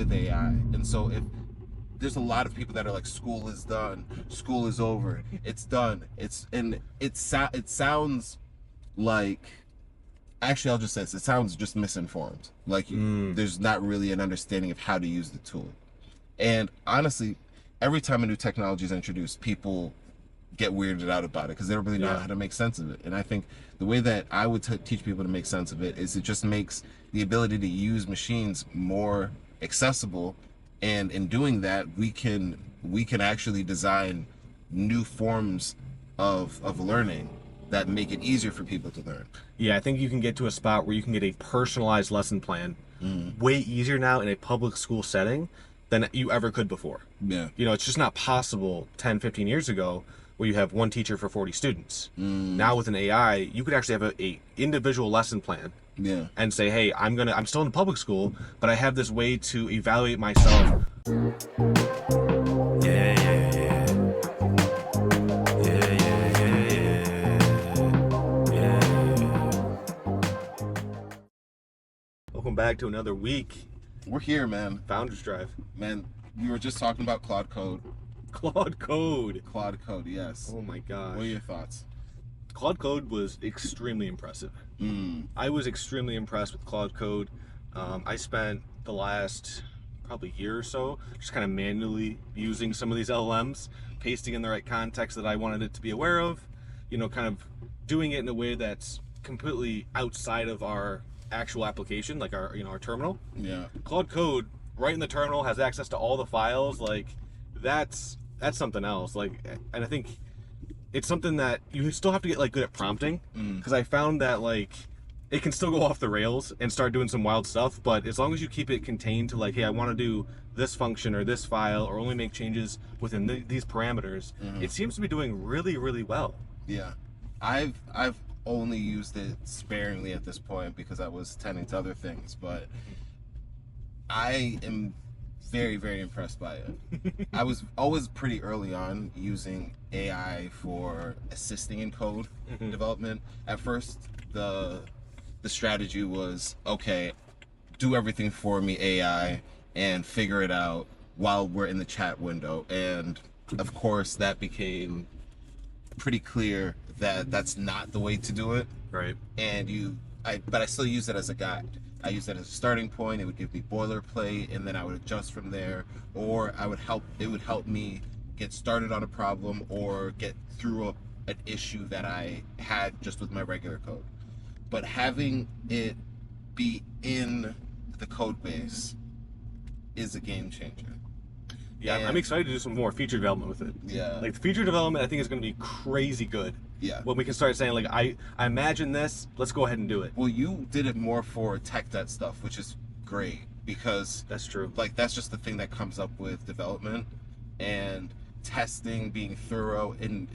with AI. And so if there's a lot of people that are like, school is done, school is over, it's done, it sounds like, actually I'll just say this, it sounds just misinformed. Like there's not really an understanding of how to use the tool. And honestly, every time a new technology is introduced, people get weirded out about it because they don't really know how to make sense of it. And I think the way that I would teach people to make sense of it is it just makes the ability to use machines more accessible. And in doing that, we can actually design new forms of learning that make it easier for people to learn. Yeah, I think you can get to a spot where you can get a personalized lesson plan way easier now in a public school setting than you ever could before. Yeah. You know, it's just not possible 10, 15 years ago where you have one teacher for 40 students. Now with an AI, you could actually have a individual lesson plan. Yeah. And say, hey, I'm still in public school, but I have this way to evaluate myself. Welcome back to another week. We're here, man. Founders Drive. Man, we were just talking about Claude Code. Claude Code. Claude Code, yes. Oh my gosh. What are your thoughts? Claude Code was extremely impressive. I was extremely impressed with Claude Code. I spent the last probably year or so just kind of manually using some of these LLMs, pasting in the right context that I wanted it to be aware of, you know, kind of doing it in a way that's completely outside of our actual application, like our terminal. Yeah. Claude Code right in the terminal has access to all the files. Like that's something else. Like, and I think it's something that you still have to get like good at prompting, because I found that like it can still go off the rails and start doing some wild stuff, but as long as you keep it contained to like, hey, I want to do this function or this file or only make changes within these parameters, it seems to be doing really, really well. Yeah. I've only used it sparingly at this point because I was tending to other things, but I am very, very impressed by it. I was always pretty early on using AI for assisting in code development. At first, the strategy was, okay, do everything for me, AI, and figure it out while we're in the chat window. And of course, that became pretty clear that that's not the way to do it. Right. And but I still use it as a guide. I use that as a starting point. It would give me boilerplate, and then I would adjust from there, or it would help me get started on a problem or get through an issue that I had just with my regular code. But having it be in the code base is a game changer. Yeah, and I'm excited to do some more feature development with it. Yeah. Like the feature development, I think is going to be crazy good. Yeah. When we can start saying like, I imagine this, let's go ahead and do it. Well, you did it more for tech debt stuff, which is great because that's true. Like that's just the thing that comes up with development and testing, being thorough and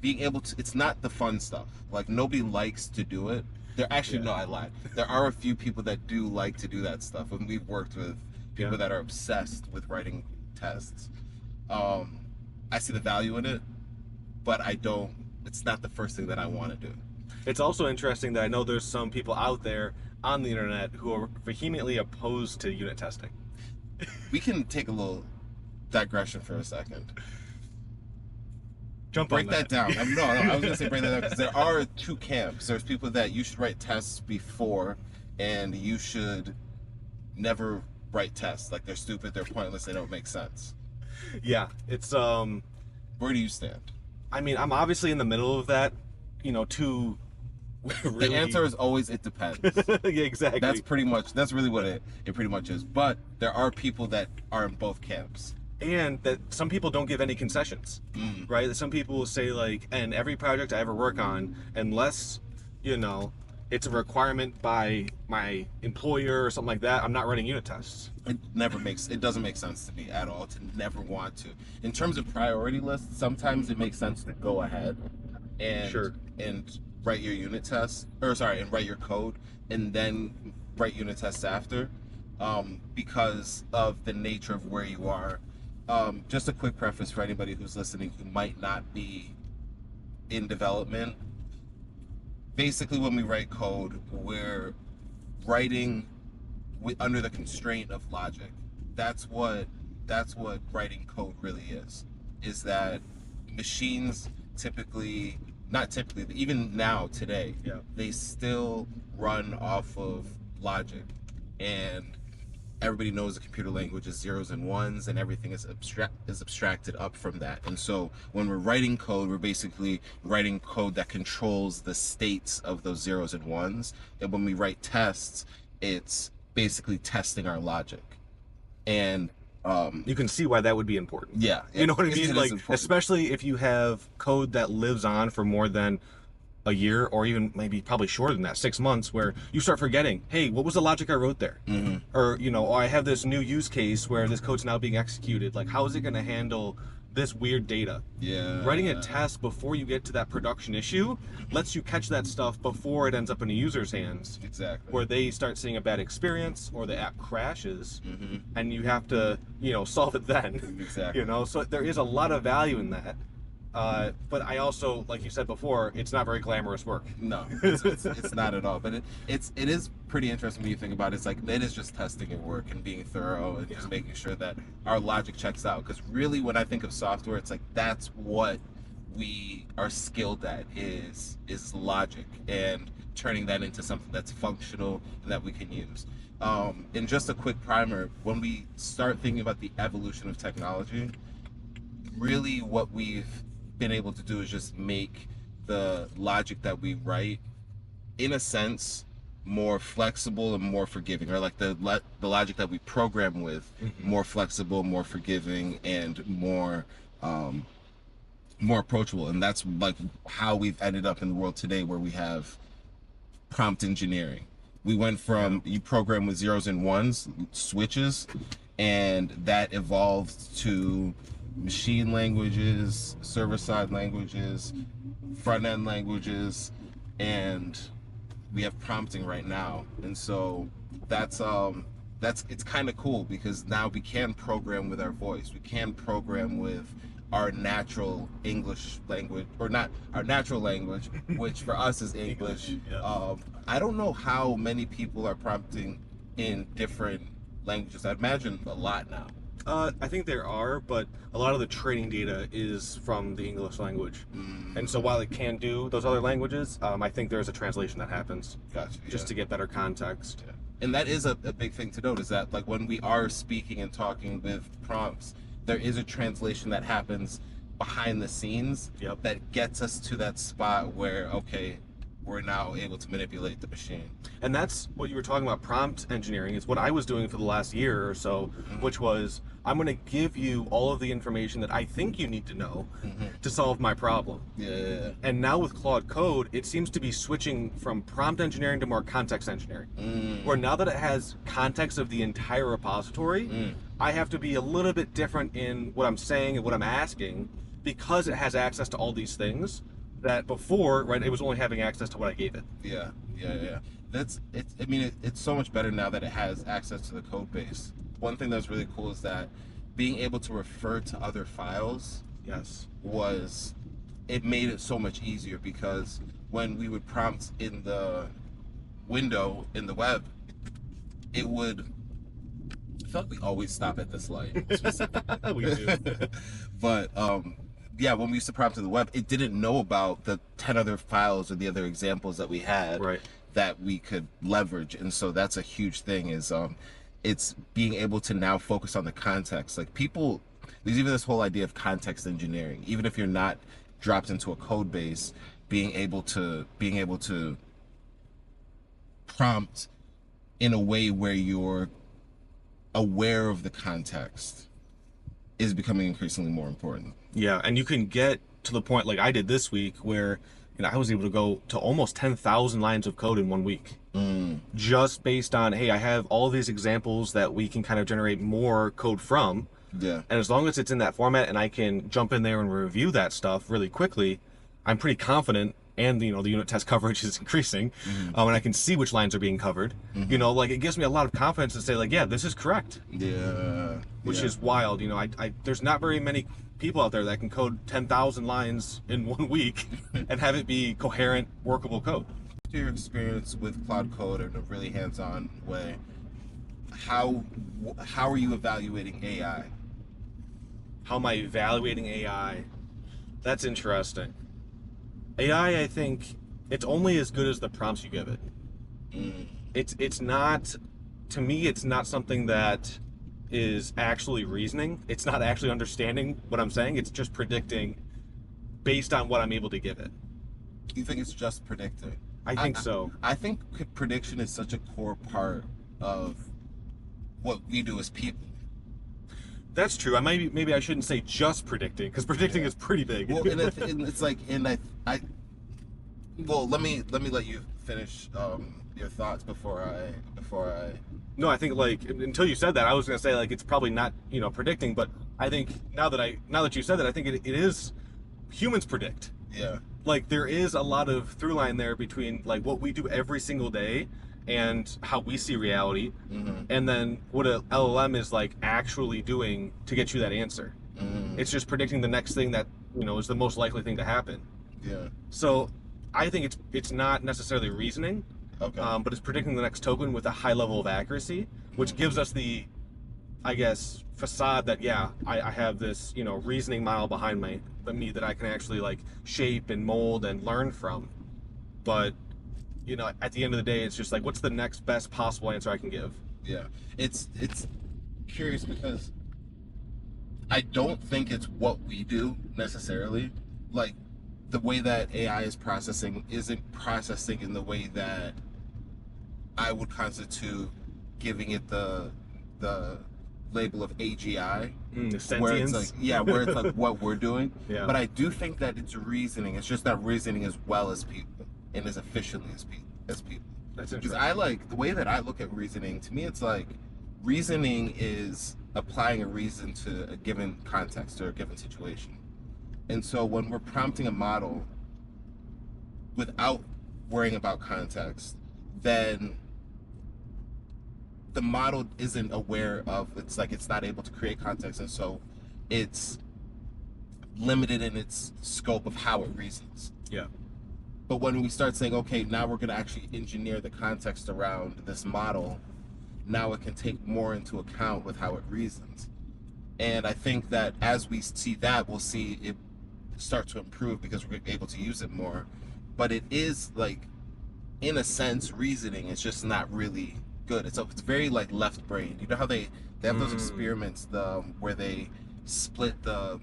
being able to, it's not the fun stuff. Like nobody likes to do it. No, I lied. There are a few people that do like to do that stuff, and we've worked with people that are obsessed with writing tests. I see the value in it, but it's not the first thing that I want to do. It's also interesting that I know there's some people out there on the internet who are vehemently opposed to unit testing. We can take a little digression for a second. Break that down. No, I was gonna say break that down because there are two camps. There's people that you should write tests before, and you should never write tests. Like they're stupid, they're pointless, they don't make sense. Yeah, it's Where do you stand? I mean, I'm obviously in the middle of that. You know, really... The answer is always it depends. Yeah, exactly. That's really what it pretty much is. But there are people that are in both camps. And that some people don't give any concessions, right? Some people will say like, and every project I ever work on, unless, you know, it's a requirement by my employer or something like that, I'm not running unit tests. It doesn't make sense to me at all to never want to. In terms of priority lists, sometimes it makes sense to go ahead and write your unit tests, and write your code and then write unit tests after, because of the nature of where you are. Just a quick preface for anybody who's listening who might not be in development. Basically, when we write code, we're writing under the constraint of logic. that's what writing code really is that machines typically, not typically, but even now today, Yeah. they still run off of logic, and everybody knows the computer language is zeros and ones, and everything is abstracted up from that. And so when we're writing code, we're basically writing code that controls the states of those zeros and ones. And when we write tests, it's basically testing our logic. And you can see why that would be important. yeah, You know what I mean? Like, important. especially if you have code that lives on for more than a year, or even maybe probably shorter than that, 6 months, where you start forgetting, hey, what was the logic I wrote there? Or, you know, oh, I have this new use case where this code's now being executed. Like, how is it going to handle this weird data? Yeah. Writing a test before you get to that production issue lets you catch that stuff before it ends up in a user's hands. Exactly. Where they start seeing a bad experience or the app crashes, and you have to, you know, solve it then. Exactly. You know, so there is a lot of value in that. But I also, like you said before, it's not very glamorous work. No, it's not at all. But it is pretty interesting when you think about it. It's like it is just testing your work and being thorough and just making sure that our logic checks out. Because really, when I think of software, it's like that's what we are skilled at is logic, and turning that into something that's functional and that we can use. And just a quick primer, when we start thinking about the evolution of technology, really what we've been able to do is just make the logic that we write, in a sense, more flexible and more forgiving, or like the logic that we program with, more flexible, more forgiving, and more approachable. And that's like how we've ended up in the world today, where we have prompt engineering. We went from you program with zeros and ones, switches, and that evolved to machine languages, server-side languages, front-end languages, and we have prompting right now. And so that's it's kind of cool, because now we can program with our voice. We can program with our natural English language, or not our natural language, which for us is English. I don't know how many people are prompting in different languages. I imagine a lot now. I think there are, but a lot of the training data is from the English language. And so while it can do those other languages, I think there's a translation that happens. Gotcha. Just to get better context. Yeah. And that is a big thing to note, is that like when we are speaking and talking with prompts, there is a translation that happens behind the scenes that gets us to that spot where, okay, we're now able to manipulate the machine. And that's what you were talking about, prompt engineering. Is what I was doing for the last year or so, which was, I'm going to give you all of the information that I think you need to know to solve my problem. Yeah. And now with Claude Code, it seems to be switching from prompt engineering to more context engineering. Where now that it has context of the entire repository, I have to be a little bit different in what I'm saying and what I'm asking, because it has access to all these things that before, right, it was only having access to what I gave it. Yeah. That's it. I mean, it's so much better now that it has access to the code base. One thing that's really cool is that being able to refer to other files, it made it so much easier, because when we would prompt in the window in the web, I feel like we always stop at this light. We do. But yeah, when we used to prompt in the web, it didn't know about the 10 other files or the other examples that we had that we could leverage. And so that's a huge thing, is it's being able to now focus on the context. Like there's even this whole idea of context engineering. Even if you're not dropped into a code base, being able to prompt in a way where you're aware of the context is becoming increasingly more important. Yeah, and you can get to the point like I did this week, where I was able to go to almost 10,000 lines of code in 1 week. Just based on, hey, I have all these examples that we can kind of generate more code from. Yeah. And as long as it's in that format and I can jump in there and review that stuff really quickly, I'm pretty confident, and the unit test coverage is increasing, and I can see which lines are being covered. Like it gives me a lot of confidence to say, like, yeah, this is correct. Yeah. Which is wild. There's not very many people out there that can code 10,000 lines in 1 week and have it be coherent, workable code. To your experience with Claude Code in a really hands-on way, how how are you evaluating AI? How am I evaluating AI? That's interesting. AI, I think it's only as good as the prompts you give it. Mm, It's not, to me, it's not something that is actually reasoning. It's not actually understanding what I'm saying. It's just predicting based on what I'm able to give it. you think it's just predicting? I think so. I think prediction is such a core part of what we do as people. That's true. Maybe I shouldn't say just predicting, because predicting Yeah. is pretty big. Well, and it's like, and I, well, let me let you finish your thoughts before I. No, I think like until you said that, I was gonna say like it's probably not predicting, but I think now that you said that, I think it is humans predict. Yeah. Like there is a lot of through line there between like what we do every single day and how we see reality, and then what a LLM is like actually doing to get you that answer. It's just predicting the next thing that is the most likely thing to happen. Yeah. So I think it's not necessarily reasoning, Okay. but it's predicting the next token with a high level of accuracy, which gives us the, I guess, facade that yeah, I have this reasoning model behind me that I can actually like shape and mold and learn from. But at the end of the day, it's just like what's the next best possible answer I can give. Yeah. It's curious because I don't think it's what we do necessarily. Like the way that AI is processing isn't processing in the way that I would constitute giving it the label of AGI, The where it's like sentience. where it's like what we're doing. Yeah. But I do think that it's reasoning. It's just not reasoning as well as people and as efficiently as people. That's Because interesting. I like the way that I look at reasoning. To me, it's like reasoning is applying a reason to a given context or a given situation. And so when we're prompting a model without worrying about context, then the model isn't aware of, it's like it's not able to create context, and so it's limited in its scope of how it reasons. Yeah. But when we start saying, okay, now we're going to actually engineer the context around this model, now it can take more into account with how it reasons. And I think that as we see that, we'll see it start to improve because we're able to use it more. But it is like, in a sense, reasoning. It's just not really good. It's very like left brain. You know how they have those experiments where they split the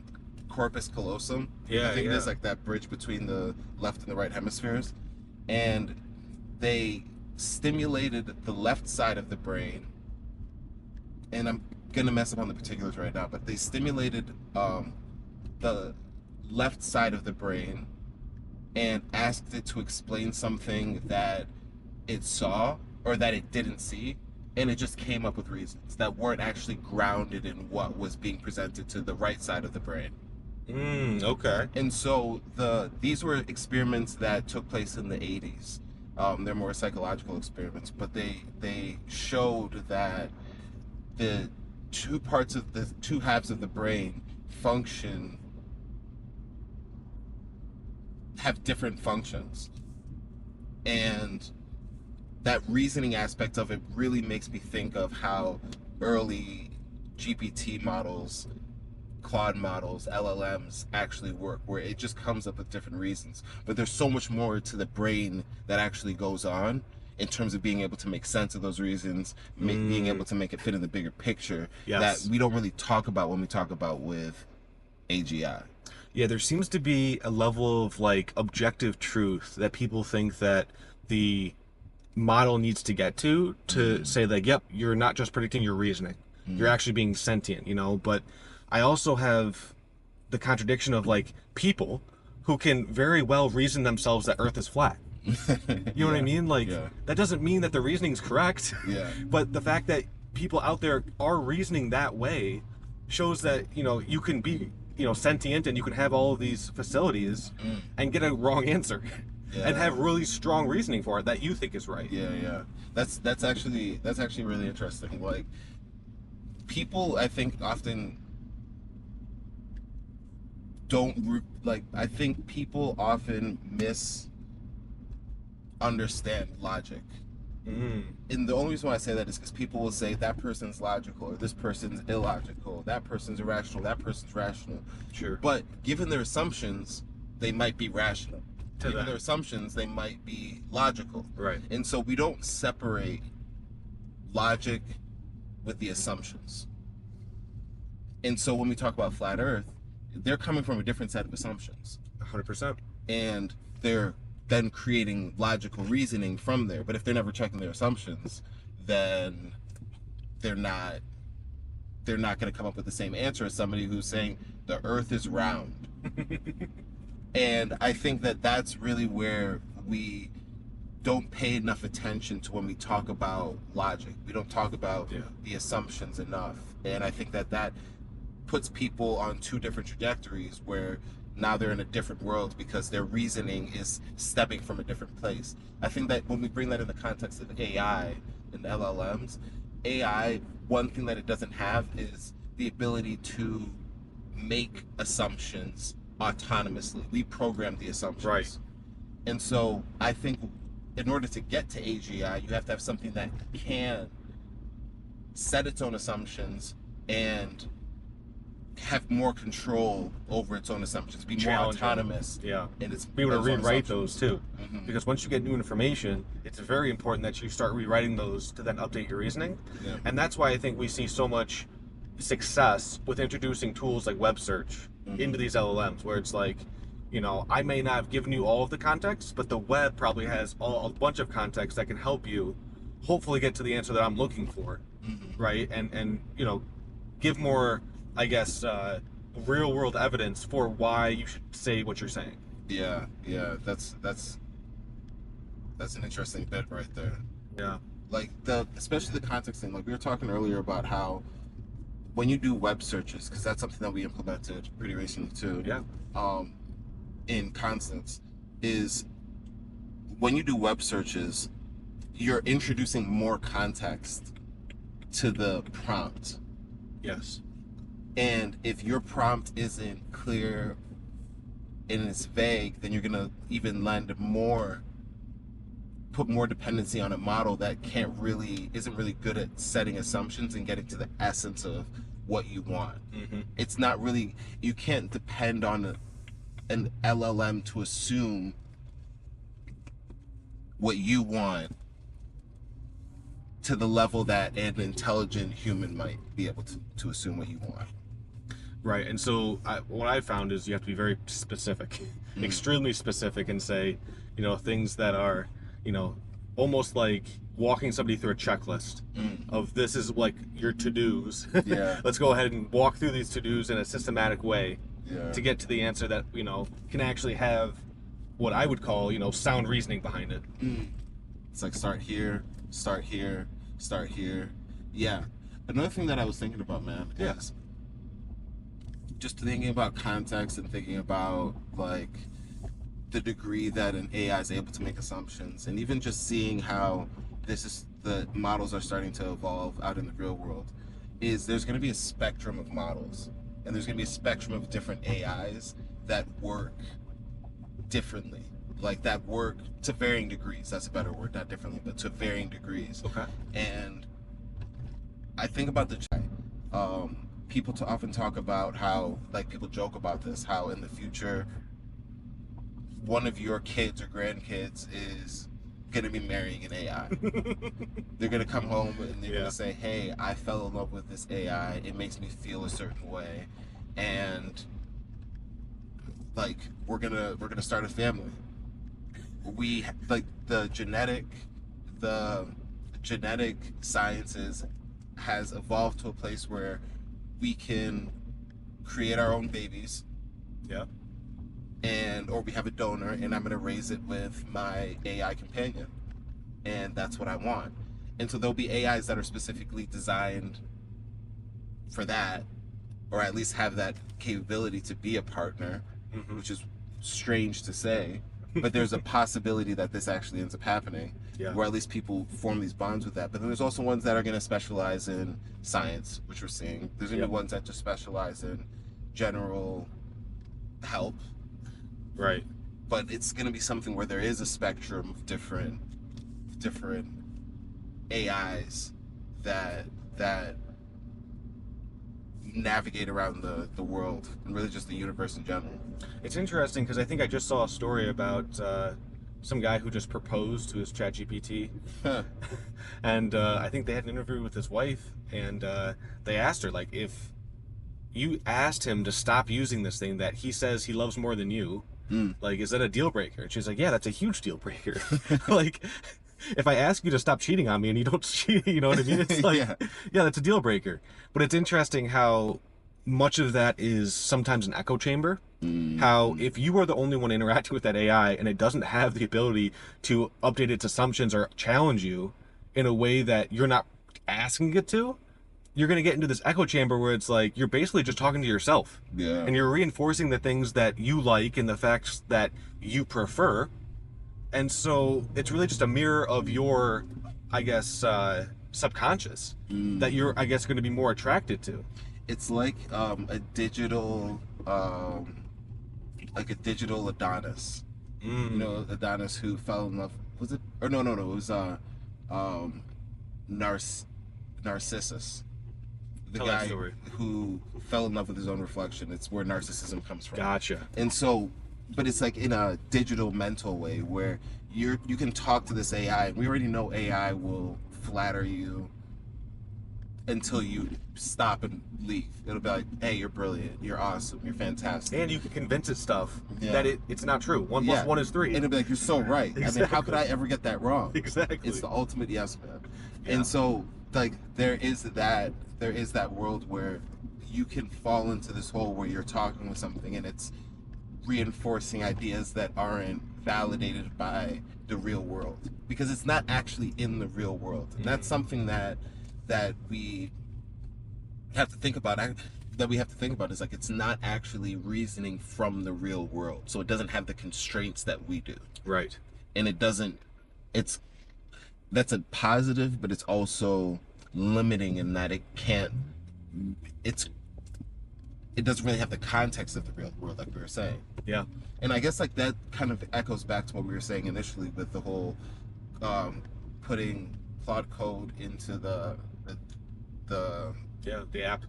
corpus callosum. Yeah, I think yeah. there's like that bridge between the left and the right hemispheres, and they stimulated the left side of the brain. And I'm gonna mess up on the particulars right now, but they stimulated the left side of the brain and asked it to explain something that it saw or that it didn't see, and it just came up with reasons that weren't actually grounded in what was being presented to the right side of the brain. Okay. And so these were experiments that took place in the 80s. They're more psychological experiments, but they showed that the two halves of the brain have different functions, and that reasoning aspect of it really makes me think of how early GPT models, Claude models, LLMs actually work, where it just comes up with different reasons. But there's so much more to the brain that actually goes on in terms of being able to make sense of those reasons, being able to make it fit in the bigger picture, Yes. that we don't really talk about when we talk about with AGI. Yeah, there seems to be a level of like objective truth that people think that the model needs to get to say that, yep, you're not just predicting, you're reasoning. You're actually being sentient, But I also have the contradiction of like people who can very well reason themselves that Earth is flat. You know what I mean? Like that doesn't mean that the reasoning's correct. Yeah. But the fact that people out there are reasoning that way shows that, you can be, sentient and you can have all of these facilities and get a wrong answer. Yeah. And have really strong reasoning for it that you think is right. Yeah. That's actually really interesting. Like people, I think, often I think people often misunderstand logic And the only reason why I say that is because people will say that person's logical or this person's illogical, that person's irrational, that person's rational. Sure. But given their assumptions, they might be rational. To Given them. their assumptions, they might be logical. Right. And so we don't separate logic with the assumptions. And so when we talk about flat Earth, they're coming from a different set of assumptions. 100%. And they're then creating logical reasoning from there. But if they're never checking their assumptions, then they're not going to come up with the same answer as somebody who's saying the Earth is round. And I think that that's really where we don't pay enough attention to when we talk about logic. We don't talk about the assumptions enough. And I think that that puts people on two different trajectories where now they're in a different world because their reasoning is stemming from a different place. I think that when we bring that in the context of AI and LLMs, AI, one thing that it doesn't have is the ability to make assumptions autonomously. We program the assumptions. Right. And so I think in order to get to AGI, you have to have something that can set its own assumptions and have more control over its own assumptions, be more autonomous. Yeah. And it's be able to rewrite those too. Mm-hmm. Because once you get new information, it's very important that you start rewriting those to then update your reasoning. Yeah. And that's why I think we see so much success with introducing tools like web search into these LLMs, where it's like, you know, I may not have given you all of the context, but the web probably has a bunch of context that can help you hopefully get to the answer that I'm looking for, right? And you know, give more, I guess, real world evidence for why you should say what you're saying. Yeah, that's an interesting bit right there. Yeah. Like especially the context thing. Like we were talking earlier about how when you do web searches, because that's something that we implemented pretty recently too. Yeah. In Constance, is when you do web searches, you're introducing more context to the prompt. Yes. And if your prompt isn't clear and it's vague, then you're gonna even put more dependency on a model that isn't really good at setting assumptions and getting to the essence of what you want. It's not really, you can't depend on an LLM to assume what you want to the level that an intelligent human might be able to assume what you want. Right. And so what I found is you have to be very specific, extremely specific, and say, you know, things that are, you know, almost like walking somebody through a checklist of this is like your to-dos. Yeah. Let's go ahead and walk through these to-dos in a systematic way to get to the answer that, you know, can actually have what I would call, you know, sound reasoning behind it. It's like start here, start here, start here. Yeah. Another thing that I was thinking about, man, is just thinking about context and thinking about like the degree that an AI is able to make assumptions, and even just seeing how the models are starting to evolve out in the real world, is there's going to be a spectrum of models, and there's going to be a spectrum of different AIs that work differently, like that work to varying degrees. That's a better word, not differently, but to varying degrees. Okay. And I think about people often talk about how, like, people joke about this, how in the future one of your kids or grandkids is going to be marrying an AI. They're going to come home and they're going to say, hey, I fell in love with this AI. It makes me feel a certain way. And like, we're going to start a family. We like the genetic sciences has evolved to a place where we can create our own babies. Yeah. Or we have a donor, and I'm going to raise it with my AI companion, and that's what I want. And so there'll be AIs that are specifically designed for that, or at least have that capability to be a partner, which is strange to say, but there's a possibility that this actually ends up happening, where at least people form these bonds with that. But then there's also ones that are going to specialize in science, which we're seeing. There's going to be ones that just specialize in general help. Right. But it's going to be something where there is a spectrum of different AIs that navigate around the world and really just the universe in general. It's interesting because I think I just saw a story about some guy who just proposed to his ChatGPT, and I think they had an interview with his wife, and they asked her, like, if you asked him to stop using this thing that he says he loves more than you, like, is that a deal breaker? And she's like, yeah, that's a huge deal breaker. Like, if I ask you to stop cheating on me and you don't cheat, you know what I mean? It's like, yeah, that's a deal breaker. But it's interesting how much of that is sometimes an echo chamber. How if you are the only one interacting with that AI and it doesn't have the ability to update its assumptions or challenge you in a way that you're not asking it to, you're going to get into this echo chamber where it's like you're basically just talking to yourself. Yeah. And you're reinforcing the things that you like and the facts that you prefer. And so it's really just a mirror of your, I guess, subconscious that you're, I guess, going to be more attracted to. It's like a digital, Adonis. You know, Adonis who fell in love. Was it? Or no. It was Narcissus. The Tell that guy story. who fell in love with his own reflection. It's where narcissism comes from. Gotcha. And so, but it's like in a digital mental way where you can talk to this AI. We already know AI will flatter you until you stop and leave. It'll be like, hey, you're brilliant, you're awesome, you're fantastic. And you can convince it stuff that it's not true. 1 + 1 is 3. And it'll be like, you're so right. Exactly. I mean, how could I ever get that wrong? Exactly. It's the ultimate yes man. Yeah. And so, like, there is that world where you can fall into this hole where you're talking with something and it's reinforcing ideas that aren't validated by the real world because it's not actually in the real world. And that's something that we have to think about. Is like it's not actually reasoning from the real world, so it doesn't have the constraints that we do. Right. And it doesn't. That's a positive, but it's also limiting in that it can't. It doesn't really have the context of the real world, like we were saying. Yeah. And I guess like that kind of echoes back to what we were saying initially with the whole putting Claude Code into the app.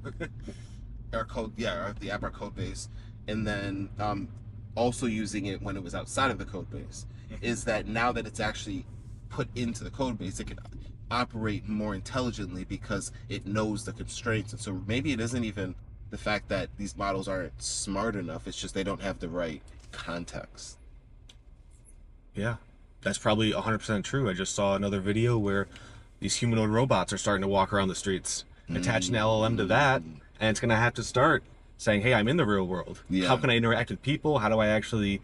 the app, our code base, and then also using it when it was outside of the code base. Is that now that it's actually put into the code base, it can operate more intelligently because it knows the constraints. And so maybe it isn't even the fact that these models aren't smart enough, it's just they don't have the right context. Yeah, that's probably 100% true. I just saw another video where these humanoid robots are starting to walk around the streets. Attach an LLM to that, and it's going to have to start saying, hey, I'm in the real world. Yeah. How can I interact with people? How do I actually,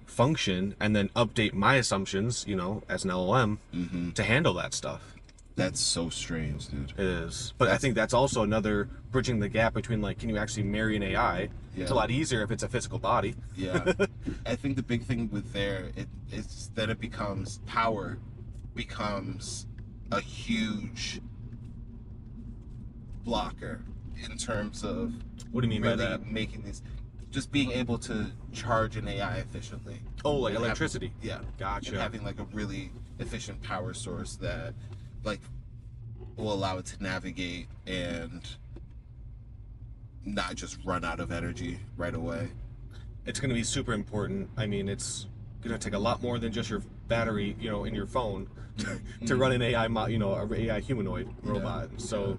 function? And then update my assumptions, as an LLM to handle that stuff. That's so strange, dude. It is. But I think that's also another bridging the gap between, like, can you actually marry an AI? Yeah. It's a lot easier if it's a physical body. Yeah. I think the big thing with it's that it becomes a huge blocker in terms of What do you mean really by that? making these, just being able to charge an AI efficiently. Oh, like And electricity. Gotcha. And having like a really efficient power source that like will allow it to navigate and not just run out of energy right away. It's going to be super important. I mean, it's going to take a lot more than just your battery, in your phone to run an AI, an AI humanoid robot. So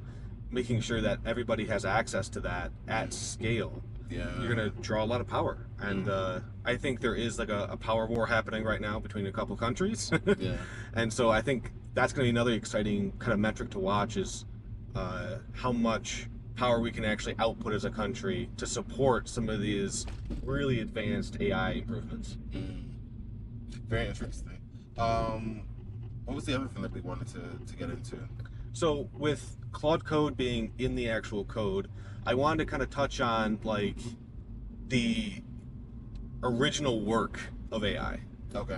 making sure that everybody has access to that at scale, you're going to draw a lot of power. And I think there is like a power war happening right now between a couple countries. And so I think that's going to be another exciting kind of metric to watch is how much power we can actually output as a country to support some of these really advanced AI improvements. Very interesting. What was the other thing that we wanted to get into? So with Claude Code being in the actual code, I wanted to kind of touch on like the original work of AI. Okay.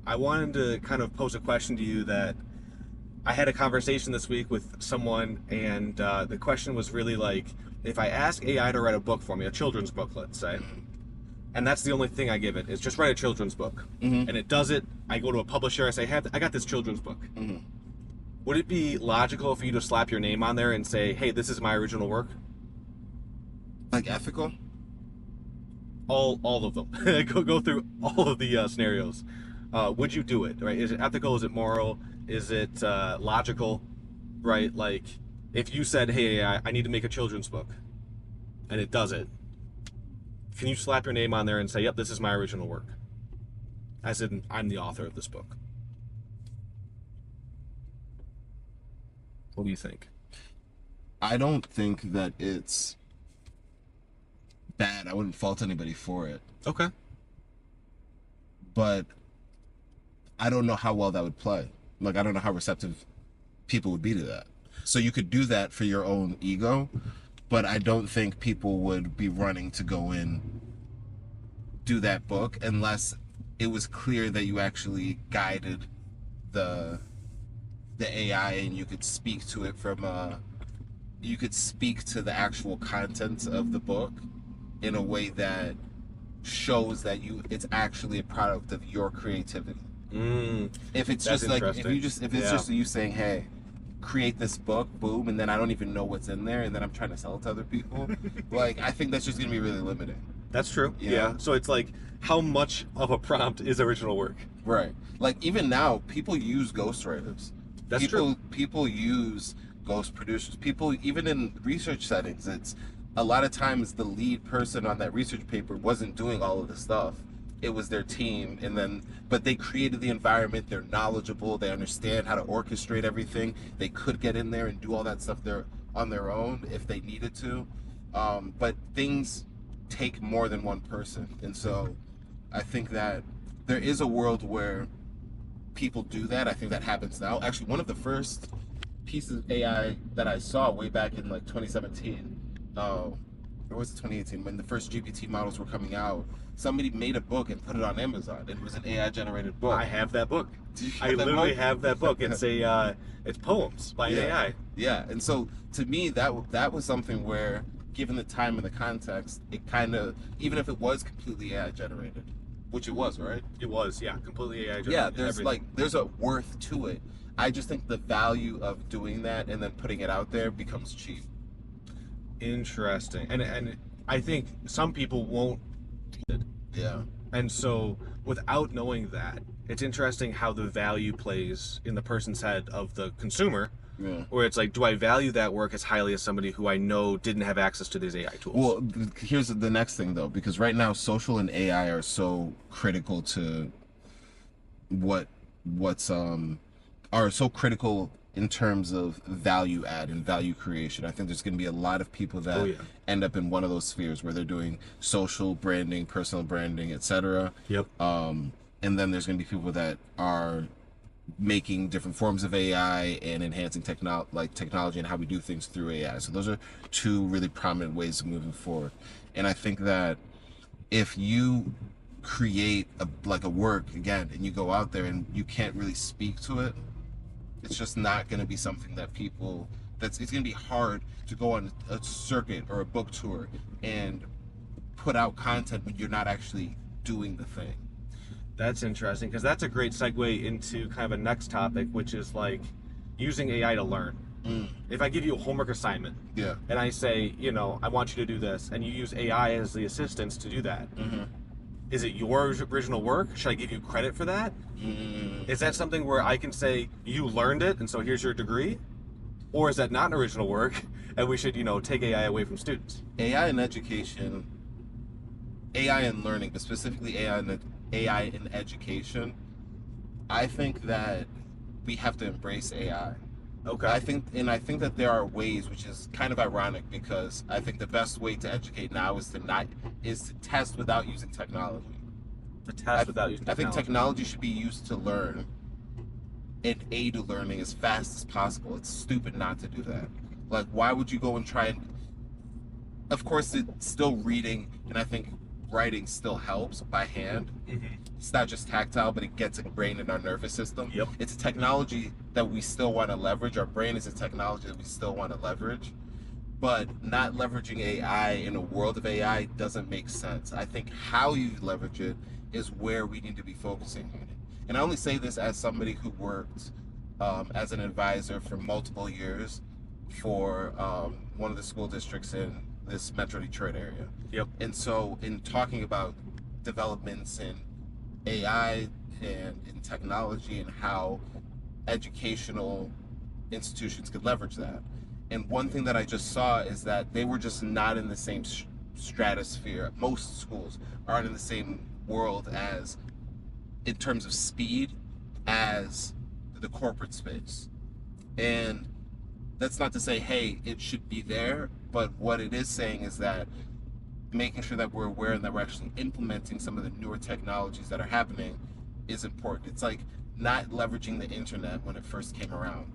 I wanted to kind of pose a question to you that I had a conversation this week with someone, and the question was really like, if I ask AI to write a book for me, a children's book, let's say, and that's the only thing I give it, is just write a children's book, and it does it, I go to a publisher, I say, I got this children's book. Would it be logical for you to slap your name on there and say, "Hey, this is my original work"? Like ethical? All of them. Go through all of the scenarios. Would you do it? Right? Is it ethical? Is it moral? Is it logical? Right? Like, if you said, "Hey, I need to make a children's book," and it does it, can you slap your name on there and say, "Yep, this is my original work," as in I'm the author of this book? What do you think? I don't think that it's bad. I wouldn't fault anybody for it. Okay. But I don't know how well that would play. Like, I don't know how receptive people would be to that. So you could do that for your own ego, but I don't think people would be running to go in, do that book, unless it was clear that you actually guided the AI and you could speak to it from you could speak to the actual contents of the book in a way that shows that it's actually a product of your creativity. If it's That's just like if it's Yeah. just you saying, "Hey, create this book," boom, and then I don't even know what's in there, and then I'm trying to sell it to other people, like, I think that's just gonna be really limiting. That's true. Yeah. Yeah. So it's like, how much of a prompt is original work? Right. Like, even now, people use ghostwriters. That's true. People use ghost producers. People, even in research settings, it's a lot of times the lead person on that research paper wasn't doing all of the stuff. It was their team, but they created the environment. They're knowledgeable. They understand how to orchestrate everything. They could get in there and do all that stuff there on their own if they needed to. But things take more than one person, and so I think that there is a world where people do that. I think that happens now. Actually, one of the first pieces of AI that I saw way back in like 2017, or was it 2018, when the first GPT models were coming out, somebody made a book and put it on Amazon. It was an AI generated book. I have that book. Do you I have that literally book? have that book. It's it's poems by AI. Yeah, and so to me, that was something where, given the time and the context, it kind of, even if it was completely AI generated, which it was, right? It was, yeah, completely AI. Yeah, there's a worth to it. I just think the value of doing that and then putting it out there becomes cheap. Interesting, and I think some people won't. Yeah. And so, without knowing that, it's interesting how the value plays in the person's head of the consumer. Yeah. Where it's like, do I value that work as highly as somebody who I know didn't have access to these AI tools? Well, here's the next thing though, because right now social and AI are so critical to are so critical in terms of value add and value creation. I think there's going to be a lot of people that end up in one of those spheres where they're doing social branding, personal branding, etc. Yep. And then there's going to be people that are making different forms of AI and enhancing technology and how we do things through AI. So those are two really prominent ways of moving forward. And I think that if you create a work again and you go out there and you can't really speak to it, it's just not going to be something that it's going to be hard to go on a circuit or a book tour and put out content when you're not actually doing the thing. That's interesting, because that's a great segue into kind of a next topic, which is like using AI to learn. If I give you a homework assignment, and I say, I want you to do this, and you use AI as the assistance to do that, is it your original work? Should I give you credit for that? Is that something where I can say, you learned it, and so here's your degree? Or is that not an original work, and we should, take AI away from students? AI in education, AI in learning, but specifically AI in education, I think that we have to embrace AI. Okay. I think that there are ways, which is kind of ironic, because I think the best way to educate now is to test without using technology. To test without using technology. I think technology should be used to learn and aid learning as fast as possible. It's stupid not to do that. Like, why would you go and try and... Of course, it's still reading, and I think writing still helps by hand. It's not just tactile, but it gets ingrained in our nervous system. Yep. It's a technology that we still want to leverage. Our brain is a technology that we still want to leverage. But not leveraging AI in a world of AI doesn't make sense. I think how you leverage it is where we need to be focusing on it. And I only say this as somebody who worked as an advisor for multiple years for one of the school districts in this Metro Detroit area. Yep. And so, in talking about developments in AI and in technology and how educational institutions could leverage that. And one thing that I just saw is that they were just not in the same stratosphere. Most schools aren't in the same world as, in terms of speed, as the corporate space. And that's not to say, hey, it should be there, but what it is saying is that making sure that we're aware and that we're actually implementing some of the newer technologies that are happening is important. It's like not leveraging the internet when it first came around.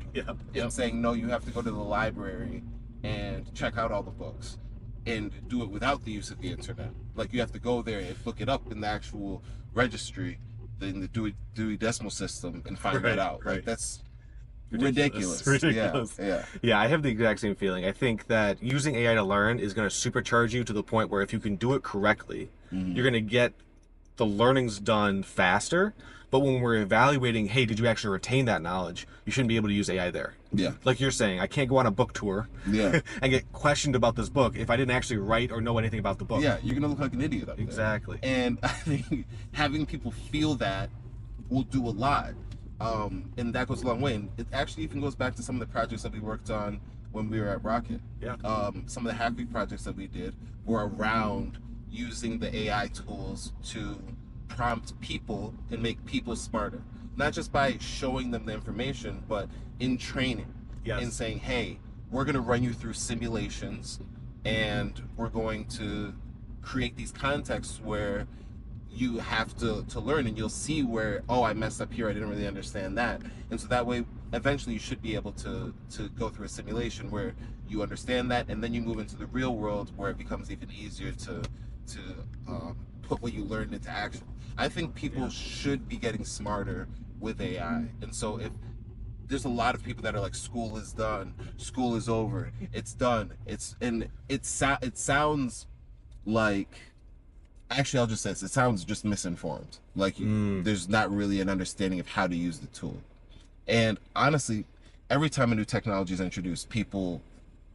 And saying, no, you have to go to the library and check out all the books and do it without the use of the internet. Like, you have to go there and look it up in the actual registry, in the Dewey Decimal System, and find that out. Right. Like, that's ridiculous. Ridiculous. Yeah, I have the exact same feeling. I think that using AI to learn is going to supercharge you to the point where if you can do it correctly, you're going to get the learnings done faster. But when we're evaluating, hey, did you actually retain that knowledge? You shouldn't be able to use AI there. Yeah. Like you're saying, I can't go on a book tour and get questioned about this book if I didn't actually write or know anything about the book. Yeah, you're going to look like an idiot up there. Exactly. And I think having people feel that will do a lot. And that goes a long way. And it actually even goes back to some of the projects that we worked on when we were at Rocket. Yeah. Some of the Hack Week projects that we did were around using the AI tools to prompt people and make people smarter. Not just by showing them the information, but in training. Yes. And saying, hey, we're going to run you through simulations and we're going to create these contexts where you have to learn, and you'll see where, oh, I messed up here, I didn't really understand that. And so that way, eventually you should be able to go through a simulation where you understand that, and then you move into the real world where it becomes even easier to put what you learned into action. I think people should be getting smarter with AI. And so if there's a lot of people that are like, school is done, school is over, it's done, it sounds like, actually, I'll just say this, it sounds just misinformed. Like, there's not really an understanding of how to use the tool. And honestly, every time a new technology is introduced, people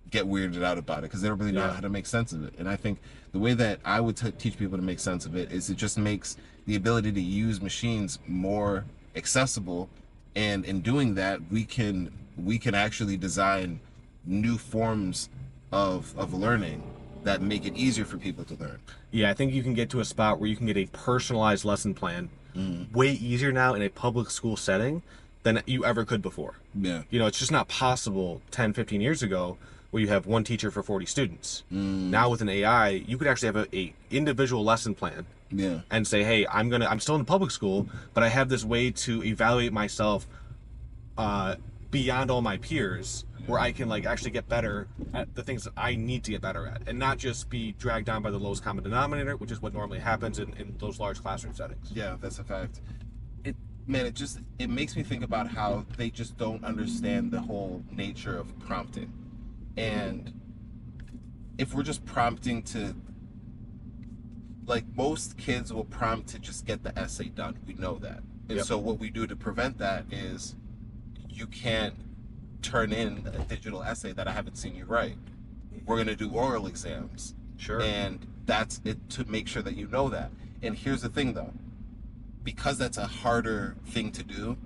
get weirded out about it because they don't really know how to make sense of it. And I think the way that I would teach people to make sense of it is it just makes the ability to use machines more accessible. And in doing that, we can actually design new forms of learning that make it easier for people to learn. Yeah, I think you can get to a spot where you can get a personalized lesson plan way easier now in a public school setting than you ever could before. Yeah. You know, it's just not possible 10, 15 years ago where you have one teacher for 40 students. Now with an AI, you could actually have a individual lesson plan. Yeah. And say, hey, I'm still in public school, but I have this way to evaluate myself beyond all my peers, where I can like actually get better at the things that I need to get better at, and not just be dragged down by the lowest common denominator, which is what normally happens in those large classroom settings. Yeah, that's a fact. It makes me think about how they just don't understand the whole nature of prompting. And if we're just prompting to, like, most kids will prompt to just get the essay done. We know that. And so what we do to prevent that is you can't turn in a digital essay that I haven't seen you write. We're going to do oral exams. Sure. And that's it, to make sure that you know that. And here's the thing, though. Because that's a harder thing to do,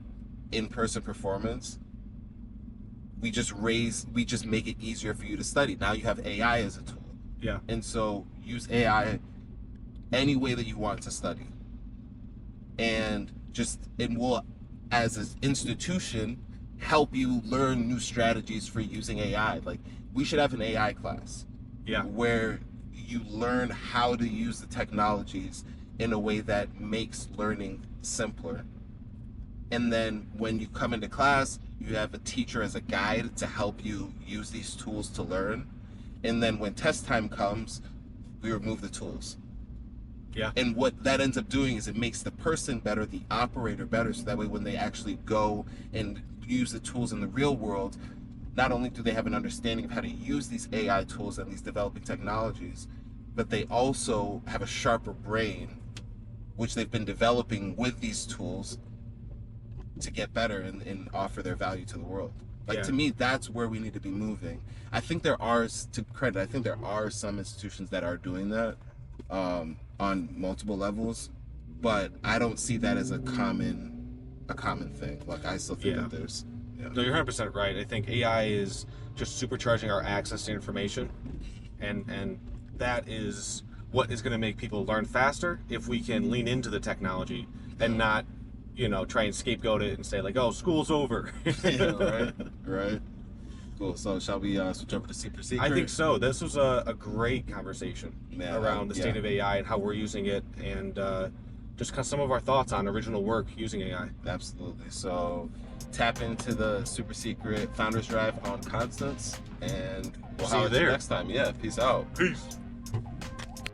in-person performance, we just make it easier for you to study. Now you have AI as a tool. Yeah. And so use AI any way that you want to study. And it will, as an institution, help you learn new strategies for using AI. Like, we should have an AI class. Yeah. Where you learn how to use the technologies in a way that makes learning simpler. And then when you come into class, you have a teacher as a guide to help you use these tools to learn. And then when test time comes, we remove the tools. Yeah. And what that ends up doing is it makes the person better, the operator better, so that way when they actually go and use the tools in the real world, not only do they have an understanding of how to use these AI tools and these developing technologies, but they also have a sharper brain, which they've been developing with these tools, to get better and offer their value to the world. Like, Yeah. to me, that's where we need to be moving. I think there are, to credit, I think there are some institutions that are doing that on multiple levels, but I don't see that as a common thing. Like, I still think Yeah. that there's, No, you're 100% right. I think AI is just supercharging our access to information, and that is what is going to make people learn faster if we can lean into the technology and not, try and scapegoat it and say like, oh, school's over. yeah, right. Cool. So shall we switch over to Super Secret? I think so. This was a great conversation around the state of AI and how we're using it, and just kind of some of our thoughts on original work using AI. Absolutely. So tap into the Super Secret Founders Drive on Constance, and we'll See you see you there next time. Yeah, peace out. Peace.